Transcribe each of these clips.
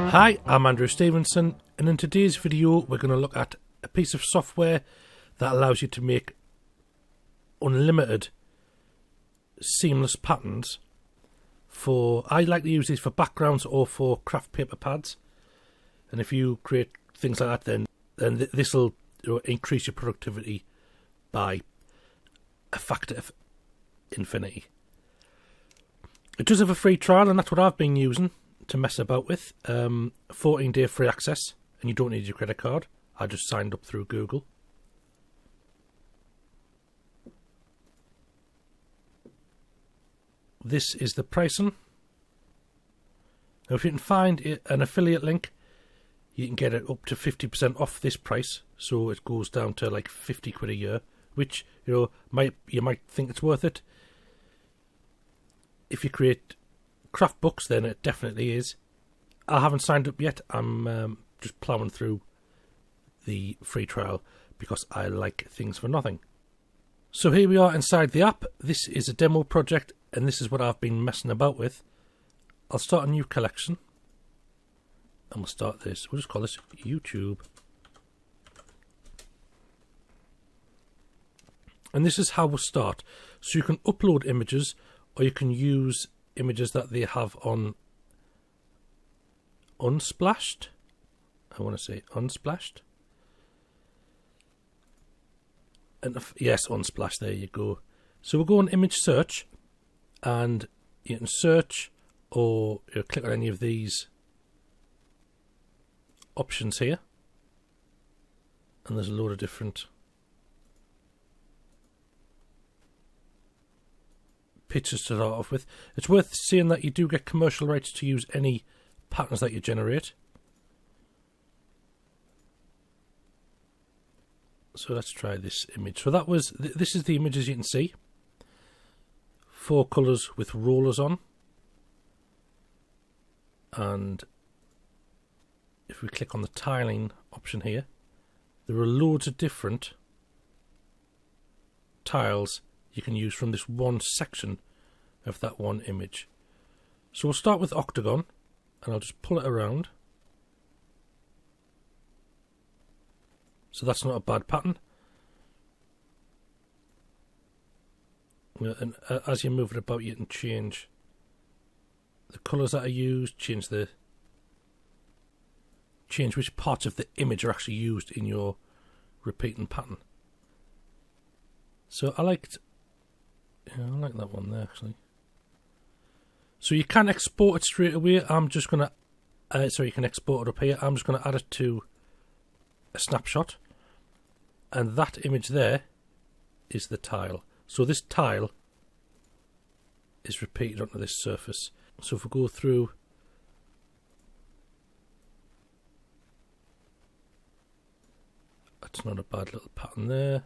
Hi, I'm Andrew Stevenson, and in today's video we're going to look at a piece of software that allows you to make unlimited seamless patterns for, I like to use these for backgrounds or for craft paper pads, and if you create things like that then this will increase your productivity by a factor of infinity. It does have a free trial, and that's what I've been using to mess about with. 14-day free access, and you don't need your credit card. I just signed up through Google. This is the pricing. Now if you can find an affiliate link, you can get it up to 50% off this price, so it goes down to like 50 quid a year, which you might think it's worth it. If you create craft books, then it definitely is. I haven't signed up yet. I'm just ploughing through the free trial because I like things for nothing. So here we are inside the app. This is a demo project, and this is what I've been messing about with. I'll start a new collection, and we'll start this. We'll just call this YouTube. And this is how we'll start. So you can upload images, or you can use images that they have on Unsplash. I want to say Unsplash. And yes, Unsplash, there you go. So we'll go on image search, and you can search or click on any of these options here, and there's a load of different pictures to start off with. It's worth saying that you do get commercial rights to use any patterns that you generate. So let's try this image. So this is the images you can see. 4 colours with rollers on. And if we click on the tiling option here, there are loads of different tiles you can use from this one section of that one image. So we'll start with octagon, and I'll just pull it around. So that's not a bad pattern. And as you move it about, you can change the colours that are used, change which parts of the image are actually used in your repeating pattern. So I like that one there actually. So you can export it straight away. I'm just gonna you can export it up here. I'm just gonna add it to a snapshot, and that image there is the tile. So this tile is repeated onto this surface. So if we go through, that's not a bad little pattern there.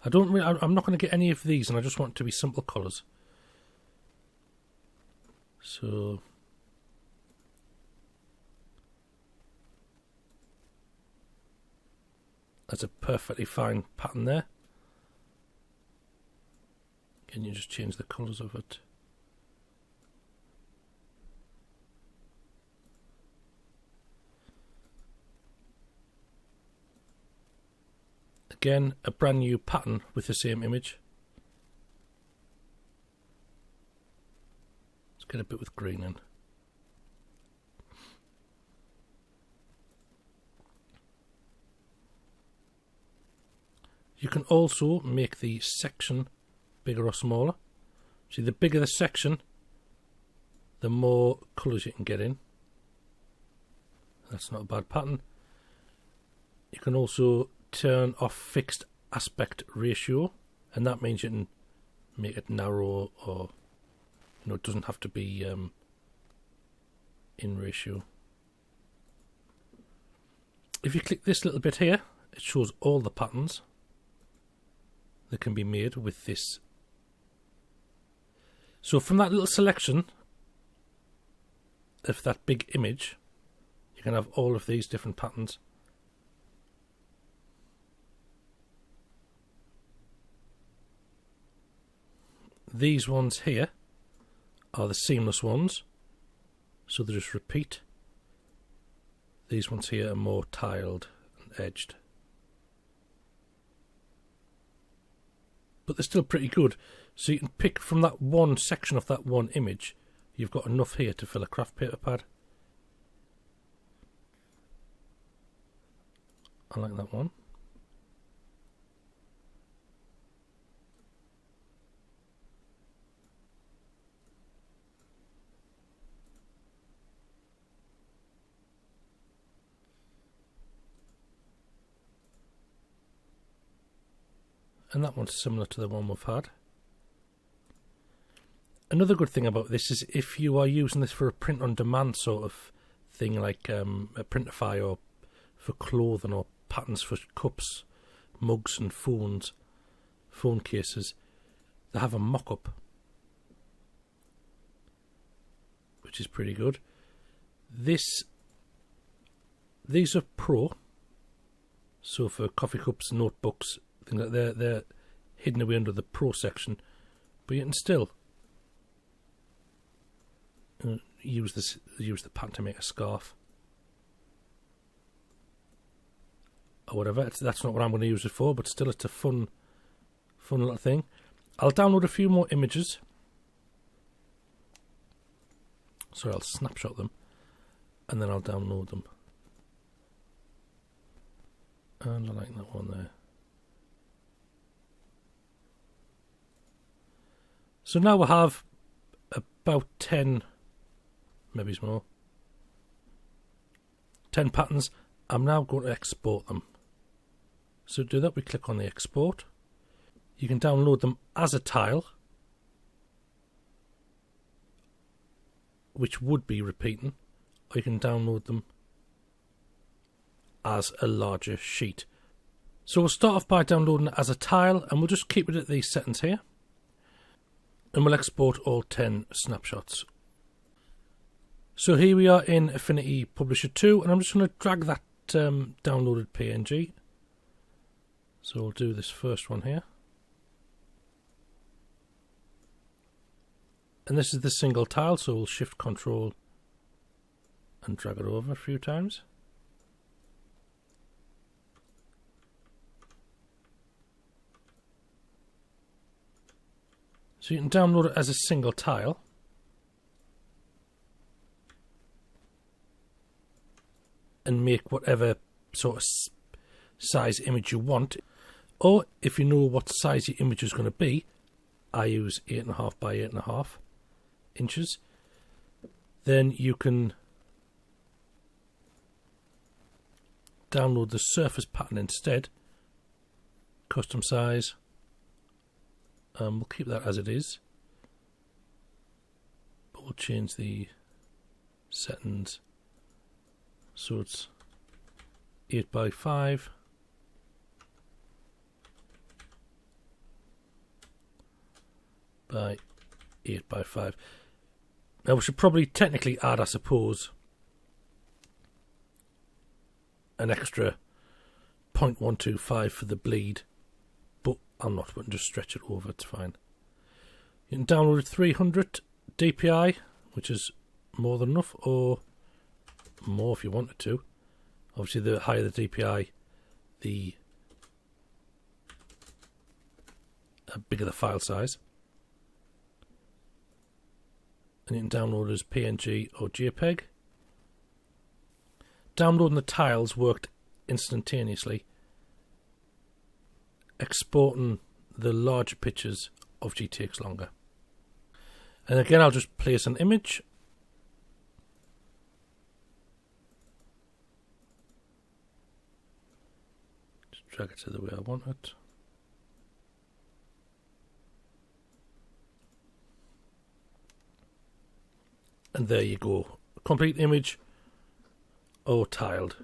I'm not going to get any of these, and I just want it to be simple colours. So that's a perfectly fine pattern there. Can you just change the colours of it? Again, a brand new pattern with the same image. Let's get a bit with green in. You can also make the section bigger or smaller. See, the bigger the section, the more colours you can get in. That's not a bad pattern. You can also turn off fixed aspect ratio, and that means you can make it narrow, or it doesn't have to be in ratio. If you click this little bit here, it shows all the patterns that can be made with this. So from that little selection of that big image, you can have all of these different patterns. these ones here are the seamless ones, so they just repeat. These ones here are more tiled and edged, but they're still pretty good. So you can pick from that one section of that one image. You've got enough here to fill a craft paper pad. I like that one. And that one's similar to the one we've had. Another good thing about this is if you are using this for a print on demand sort of thing, like a Printify, or for clothing, or patterns for cups, mugs and phone cases, they have a mock-up, which is pretty good. These are Pro, so for coffee cups, notebooks, things like that, they're hidden away under the Pro section, but you can still use the pattern to make a scarf or whatever. That's not what I'm going to use it for, but still it's a fun little thing. I'll download a few more images. So I'll snapshot them and then I'll download them. And I like that one there. So now we have about 10, maybe it's more, 10 patterns. I'm now going to export them. So to do that, we click on the export. You can download them as a tile, which would be repeating, or you can download them as a larger sheet. So we'll start off by downloading it as a tile, and we'll just keep it at these settings here. And we'll export all 10 snapshots. So here we are in Affinity Publisher 2, and I'm just going to drag that downloaded PNG. So we'll do this first one here. And this is the single tile, so we'll Shift Control and drag it over a few times. So you can download it as a single tile. And make whatever sort of size image you want. Or if you know what size your image is going to be, I use 8.5 by 8.5 inches. Then you can download the surface pattern instead. Custom size. We'll keep that as it is, but we'll change the settings so it's 8 by 5 by 8 by 5. Now we should probably technically add, I suppose, an extra 0.125 for the bleed, but I'm not going to just stretch it over, it's fine. You can download 300 DPI, which is more than enough, or more if you wanted to. Obviously the higher the DPI, the bigger the file size. And you can download as PNG or JPEG. Downloading the tiles worked instantaneously. Exporting the larger pictures obviously takes longer. And again, I'll just place an image. Just drag it to the way I want it. And there you go. Complete image or tiled.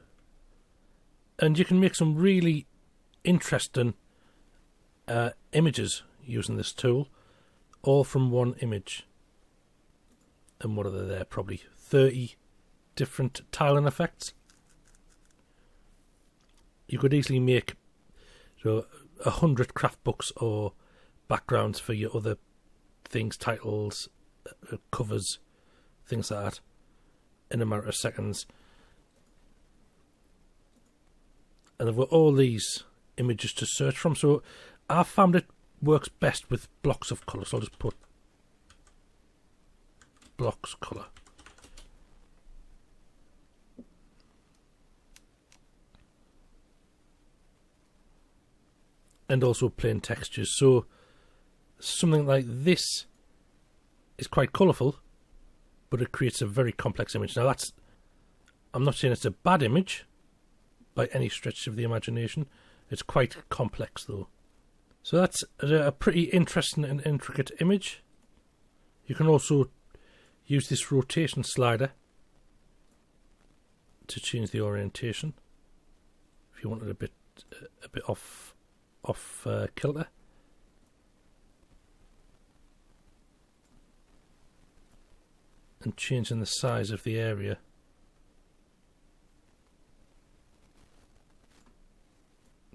And you can make some really interesting images using this tool, all from one image. And what are there? Probably 30 different tiling effects. You could easily make 100 craft books or backgrounds for your other things, titles, covers, things like that, in a matter of seconds. And they've got all these images to search from. So I've found it works best with blocks of colour. So I'll just put blocks colour. And also plain textures. So something like this is quite colourful, but it creates a very complex image. Now that's, I'm not saying it's a bad image by any stretch of the imagination. It's quite complex though. So that's a pretty interesting and intricate image. You can also use this rotation slider to change the orientation if you want it a bit off kilter. And changing the size of the area.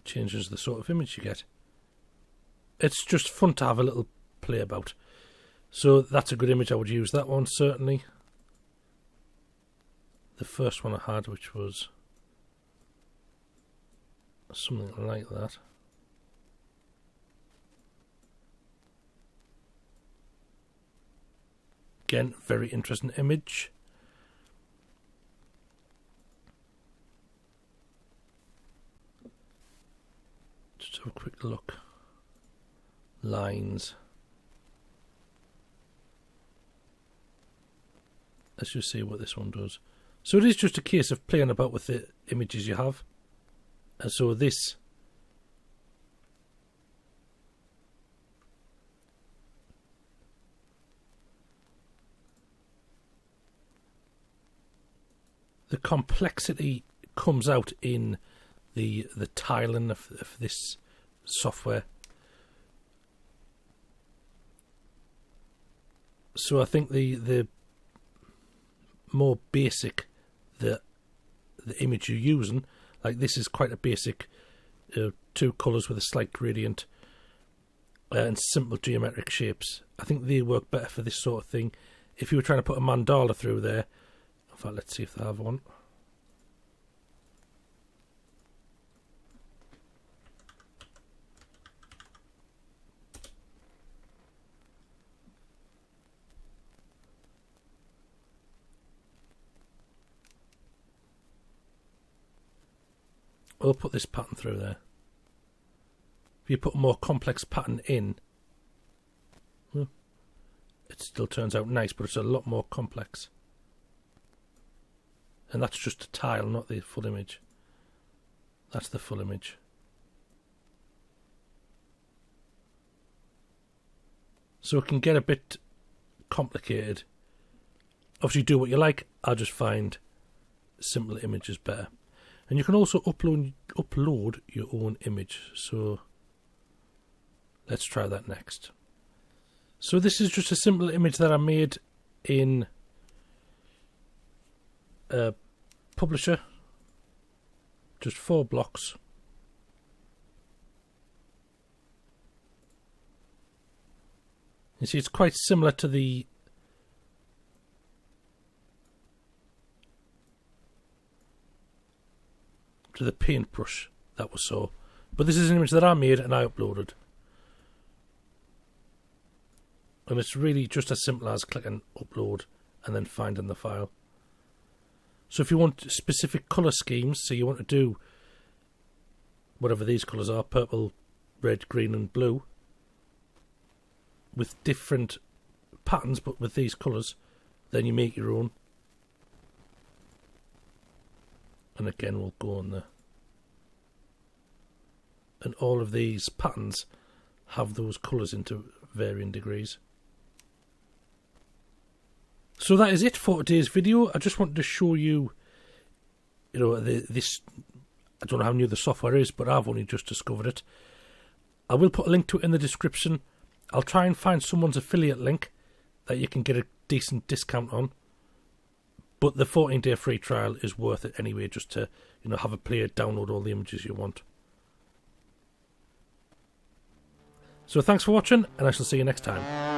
Changes the sort of image you get. It's just fun to have a little play about. So that's a good image. I would use that one certainly. The first one I had, which was something like that. Again, very interesting image. Just have a quick look. Lines. Let's just see what this one does. So it is just a case of playing about with the images you have. And so this the complexity comes out in the tiling of this software. So I think the more basic the image you're using, like this is quite a basic 2 colours with a slight gradient and simple geometric shapes. I think they work better for this sort of thing. If you were trying to put a mandala through there, in fact, let's see if they have one. We'll put this pattern through there. If you put a more complex pattern in, it still turns out nice, but it's a lot more complex. And that's just a tile, not the full image. That's the full image. So it can get a bit complicated. Obviously do what you like. I'll just find simple images better. And you can also upload your own image. So let's try that next. So this is just a simple image that I made in Publisher. Just 4 blocks. You see, it's quite similar to the paintbrush that was so. But this is an image that I made and I uploaded. And it's really just as simple as clicking upload and then finding the file. So if you want specific colour schemes, so you want to do whatever these colours are, purple, red, green and blue, with different patterns but with these colours, then you make your own. And again we'll go on there. And all of these patterns have those colours into varying degrees. So that is it for today's video. I just wanted to show you, this, I don't know how new the software is, but I've only just discovered it. I will put a link to it in the description. I'll try and find someone's affiliate link that you can get a decent discount on. But the 14-day free trial is worth it anyway, just to have a play, download all the images you want. So thanks for watching, and I shall see you next time.